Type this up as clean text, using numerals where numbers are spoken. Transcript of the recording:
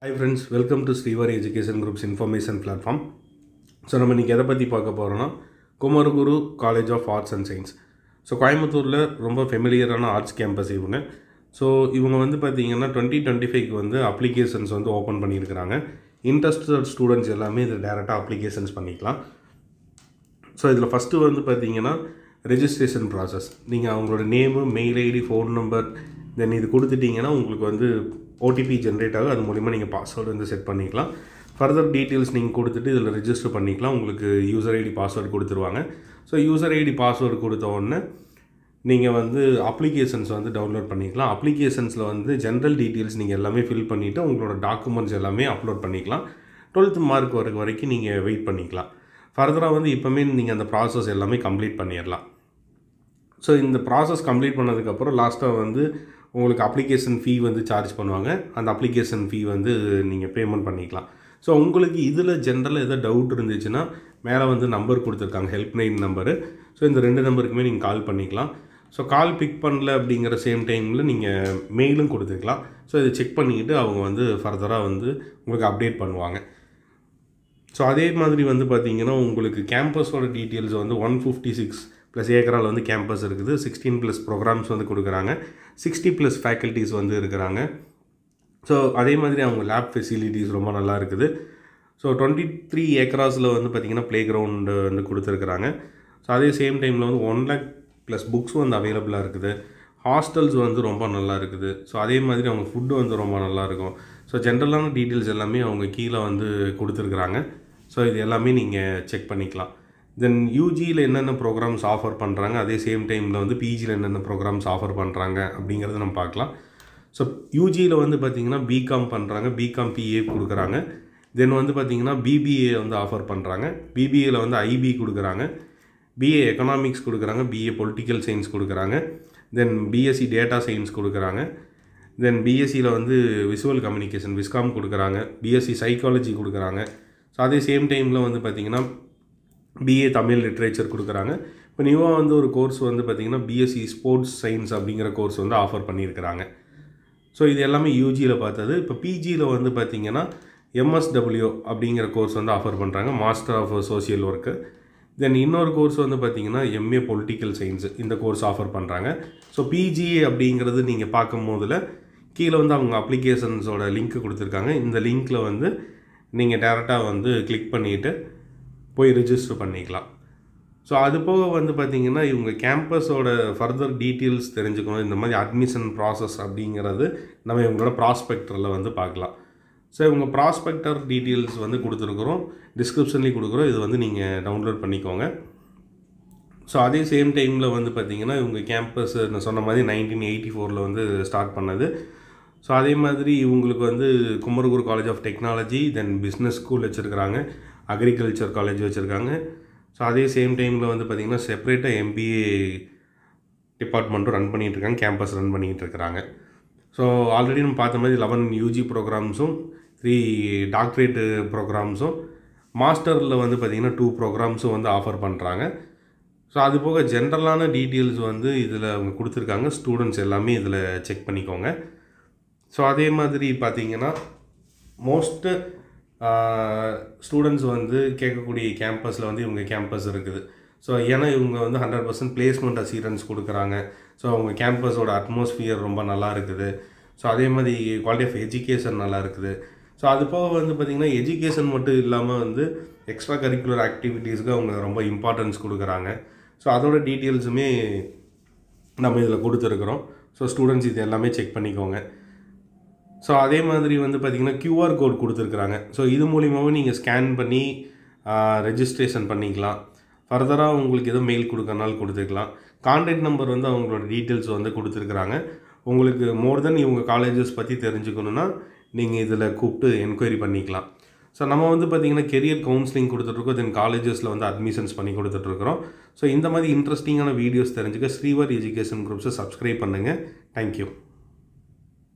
Hi friends, welcome to Srivari Education Group's information platform. So நம்ம இன்னைக்கு எதை பற்றி பார்க்க போகிறோம்னா Kumaraguru college of arts and science. So கோயம்புத்தூரில் ரொம்ப ஃபெமிலியரான ஆர்ட்ஸ் கேம்பஸ் இவங்க. ஸோ இவங்க வந்து பார்த்திங்கன்னா 2025க்கு வந்து அப்ளிகேஷன்ஸ் வந்து ஓப்பன் பண்ணியிருக்கிறாங்க. இன்ட்ரெஸ்டட் ஸ்டூடெண்ட்ஸ் எல்லாமே இதில் டேரெக்டாக அப்ளிகேஷன்ஸ் பண்ணிக்கலாம். ஸோ இதில் ஃபஸ்ட்டு வந்து பார்த்திங்கன்னா ரெஜிஸ்ட்ரேஷன் ப்ராசஸ். நீங்கள் அவங்களோட name, mail ID, phone number then இது கொடுத்துட்டிங்கன்னா உங்களுக்கு வந்து ஓடிபி ஜென்ரேட் ஆகும். அது மூலிமா நீங்கள் பாஸ்வேர்டு வந்து செட் பண்ணிக்கலாம். ஃபர்தர் டீட்டெயில்ஸ் நீங்கள் கொடுத்துட்டு இதில் ரெஜிஸ்டர் பண்ணிக்கலாம். உங்களுக்கு யூசர் ஐடி பாஸ்வேர்டு கொடுத்துருவாங்க. ஸோ யூசர் ஐடி பாஸ்வேர்டு கொடுத்த உடனே நீங்கள் வந்து அப்ளிகேஷன்ஸ் வந்து டவுன்லோட் பண்ணிக்கலாம். அப்ளிகேஷன்ஸில் வந்து ஜென்ரல் டீட்டெயில்ஸ் நீங்கள் எல்லாமே ஃபில் பண்ணிவிட்டு உங்களோட டாக்குமெண்ட்ஸ் எல்லாமே அப்லோட் பண்ணிக்கலாம். 12th மார்க் வரைக்கும் நீங்கள் வெயிட் பண்ணிக்கலாம். ஃபர்தராக வந்து இப்போமே நீங்கள் அந்த ப்ராசஸ் எல்லாமே கம்ப்ளீட் பண்ணிடலாம். ஸோ இந்த ப்ராசஸ் கம்ப்ளீட் பண்ணதுக்கப்புறம் லாஸ்ட்டாக வந்து உங்களுக்கு அப்ளிகேஷன் ஃபீ வந்து சார்ஜ் பண்ணுவாங்க. அந்த அப்ளிகேஷன் ஃபீ வந்து நீங்கள் பேமெண்ட் பண்ணிக்கலாம். ஸோ உங்களுக்கு இதில் ஜென்ரலாக எதாவது டவுட் இருந்துச்சுன்னா மேலே வந்து நம்பர் கொடுத்துருக்காங்க, ஹெல்ப்லைன் நம்பரு. ஸோ இந்த 2 நம்பருக்குமே நீங்கள் கால் பண்ணிக்கலாம். ஸோ கால் பிக் பண்ணல அப்படிங்கிற சேம் டைமில் நீங்கள் மெயிலும் கொடுத்துக்கலாம். ஸோ இதை செக் பண்ணிக்கிட்டு அவங்க வந்து ஃபர்தராக வந்து உங்களுக்கு அப்டேட் பண்ணுவாங்க. ஸோ அதே மாதிரி வந்து பார்த்திங்கன்னா உங்களுக்கு கேம்பஸோட டீட்டெயில்ஸ் வந்து 156+ ஏக்கரால் வந்து கேம்பஸ் இருக்குது. 16+ ப்ரோக்ராம்ஸ் வந்து கொடுக்குறாங்க. 60+ ஃபேக்கல்ட்டிஸ் வந்து இருக்கிறாங்க. ஸோ அதே மாதிரி அவங்க லேப் ஃபெசிலிட்டிஸ் ரொம்ப நல்லா இருக்குது. ஸோ 23 ஏக்கராஸில் வந்து பார்த்திங்கன்னா ப்ளே கிரவுண்டு வந்து கொடுத்துருக்குறாங்க. ஸோ அதே சேம் டைமில் வந்து 1 lakh+ புக்ஸும் வந்து அவைலபிளாக இருக்குது. ஹாஸ்டல்ஸ் வந்து ரொம்ப நல்லா இருக்குது. ஸோ அதே மாதிரி அவங்க ஃபுட்டு வந்து ரொம்ப நல்லாயிருக்கும். ஸோ ஜென்ரலான டீட்டெயில்ஸ் எல்லாமே அவங்க கீழே வந்து கொடுத்துருக்குறாங்க. ஸோ இது எல்லாமே நீங்கள் செக் பண்ணிக்கலாம். தென் யூஜியில் என்னென்ன ப்ரோக்ராம்ஸ் ஆஃபர் பண்ணுறாங்க, அதே சேம் டைமில் வந்து பிஜியில் என்னென்ன ப்ரோக்ராம்ஸ் ஆஃபர் பண்ணுறாங்க அப்படிங்கிறத நம்ம பார்க்கலாம். ஸோ யூஜியில் வந்து பார்த்திங்கன்னா பிகாம் பண்ணுறாங்க, பிகாம் பிஏ கொடுக்குறாங்க. தென் வந்து பார்த்திங்கன்னா பிபிஏ வந்து ஆஃபர் பண்ணுறாங்க. பிபிஏயில் வந்து ஐபி கொடுக்குறாங்க, பிஏ எக்கனாமிக்ஸ் கொடுக்குறாங்க, பிஏ பொலிட்டிக்கல் சயின்ஸ் கொடுக்குறாங்க. தென் பிஎஸ்சி டேட்டா சயின்ஸ் கொடுக்குறாங்க. தென் பிஎஸ்சியில் வந்து விசுவல் கம்யூனிகேஷன் விஸ்காம் கொடுக்குறாங்க. பிஎஸ்சி சைக்காலஜி கொடுக்குறாங்க. ஸோ அதே சேம் டைமில் வந்து பார்த்திங்கன்னா பிஏ தமிழ் லிட்ரேச்சர் கொடுக்குறாங்க. இப்போ நியூவாக வந்து ஒரு கோர்ஸ் வந்து பார்த்திங்கன்னா பிஎஸ்சி ஸ்போர்ட்ஸ் சயின்ஸ் அப்படிங்கிற கோர்ஸ் வந்து ஆஃபர் பண்ணியிருக்கிறாங்க. ஸோ இது எல்லாமே யூஜியில் பார்த்தது. இப்போ பிஜியில் வந்து பார்த்திங்கன்னா எம்எஸ்டபிள்யூ அப்படிங்கிற கோர்ஸ் வந்து ஆஃபர் பண்ணுறாங்க, மாஸ்டர் ஆஃப் சோஷியல் ஒர்க்கு. தென் இன்னொரு கோர்ஸ் வந்து பார்த்திங்கன்னா எம்ஏ பொலிட்டிக்கல் சயின்ஸு, இந்த கோர்ஸ் ஆஃபர் பண்ணுறாங்க. ஸோ பிஜி அப்படிங்கிறது நீங்கள் பார்க்கும் போதில் கீழே வந்து அவங்க அப்ளிகேஷன்ஸோட லிங்க் கொடுத்துருக்காங்க. இந்த லிங்க்கில் வந்து நீங்கள் டேரெக்டாக வந்து கிளிக் பண்ணிவிட்டு போய் ரிஜிஸ்டர் பண்ணிக்கலாம். ஸோ அது போக வந்து பார்த்திங்கன்னா இவங்க கேம்பஸோட ஃபர்தர் டீட்டெயில்ஸ் தெரிஞ்சுக்கணும். இந்த மாதிரி அட்மிஷன் ப்ராசஸ் அப்படிங்கிறது நம்ம இவங்களோட ப்ராஸ்பெக்டரில் வந்து பார்க்கலாம். ஸோ இவங்க ப்ராஸ்பெக்டர் டீட்டெயில்ஸ் வந்து கொடுத்துருக்குறோம், டிஸ்கிரிப்ஷன்லேயும் கொடுக்குறோம். இது வந்து நீங்கள் டவுன்லோட் பண்ணிக்கோங்க. ஸோ அதே சேம் டைமில் வந்து பார்த்திங்கன்னா இவங்க கேம்பஸ் நான் சொன்ன மாதிரி 1984 வந்து ஸ்டார்ட் பண்ணது. ஸோ அதே மாதிரி இவங்களுக்கு வந்து Kumaraguru college of technology, then business school வச்சுருக்கிறாங்க, அக்ரிகல்ச்சர் காலேஜ் வச்சுருக்காங்க. ஸோ அதே சேம் டைமில் வந்து பார்த்திங்கன்னா செப்பரேட்டாக எம்பிஏ டிபார்ட்மெண்ட்டும் ரன் பண்ணிகிட்ருக்காங்க, கேம்பஸ் ரன் பண்ணிகிட்ருக்கிறாங்க. ஸோ ஆல்ரெடி நம்ம பார்த்த மாதிரி 11 யூஜி ப்ரோக்ராம்ஸும் 3 டாக்டரேட்டு ப்ரோக்ராம்ஸும், மாஸ்டரில் வந்து பார்த்திங்கன்னா 2 ப்ரோக்ராம்ஸும் வந்து ஆஃபர் பண்ணுறாங்க. ஸோ அது போக ஜென்ரலான டீட்டெயில்ஸ் வந்து இதில் அவங்க கொடுத்துருக்காங்க. ஸ்டூடெண்ட்ஸ் எல்லாமே இதில் செக் பண்ணிக்கோங்க. ஸோ அதே மாதிரி பார்த்திங்கன்னா மோஸ்ட்டு ஸ்டூடெண்ட்ஸ் வந்து கேட்கக்கூடிய கேம்பஸில் வந்து இவங்க கேம்பஸ் இருக்குது. ஸோ ஏன்னா இவங்க வந்து 100% பிளேஸ்மெண்ட் அசூரன்ஸ் கொடுக்குறாங்க. ஸோ அவங்க கேம்பஸோட அட்மாஸ்ஃபியர் ரொம்ப நல்லா இருக்குது. ஸோ அதே மாதிரி குவாலிட்டி ஆஃப் எஜுகேஷன் நல்லா இருக்குது. ஸோ அது போக வந்து பார்த்திங்கன்னா எஜுகேஷன் மட்டும் இல்லாமல் வந்து எக்ஸ்ட்ரா கரிக்குலர் ஆக்டிவிட்டீஸ்க்கு அவங்க ரொம்ப இம்பார்ட்டன்ஸ் கொடுக்குறாங்க. ஸோ அதோட டீட்டெயில்ஸுமே நம்ம இதில் கொடுத்துருக்குறோம். ஸோ ஸ்டூடெண்ட்ஸ் இது எல்லாமே செக் பண்ணிக்கோங்க. ஸோ அதே மாதிரி வந்து பார்த்திங்கன்னா QR கோட் கொடுத்துருக்குறாங்க. ஸோ இது மூலிமாவும் நீங்கள் ஸ்கேன் பண்ணி ரெஜிஸ்ட்ரேஷன் பண்ணிக்கலாம். ஃபர்தராக உங்களுக்கு எதுவும் மெயில் கொடுக்கறனாலும் கொடுத்துக்கலாம். கான்டாக்ட் நம்பர் வந்து அவங்களோட டீட்டெயில்ஸ் வந்து கொடுத்துருக்குறாங்க. உங்களுக்கு மோர் தென் இவங்க காலேஜஸ் பற்றி தெரிஞ்சுக்கணுன்னா நீங்கள் இதில் கூப்பிட்டு என்கொயரி பண்ணிக்கலாம். ஸோ நம்ம வந்து பார்த்திங்கன்னா கெரியர் கவுன்சிலிங் கொடுத்துட்ருக்கோம், தென் காலேஜஸில் வந்து அட்மிஷன்ஸ் பண்ணி கொடுத்துட்ருக்குறோம். ஸோ இந்த மாதிரி இன்ட்ரெஸ்டிங்கான வீடியோஸ் தெரிஞ்சுக்க ஸ்ரீவாரி எஜுகேஷன் குரூப்ஸை சப்ஸ்கிரைப் பண்ணுங்கள். தேங்க்யூ.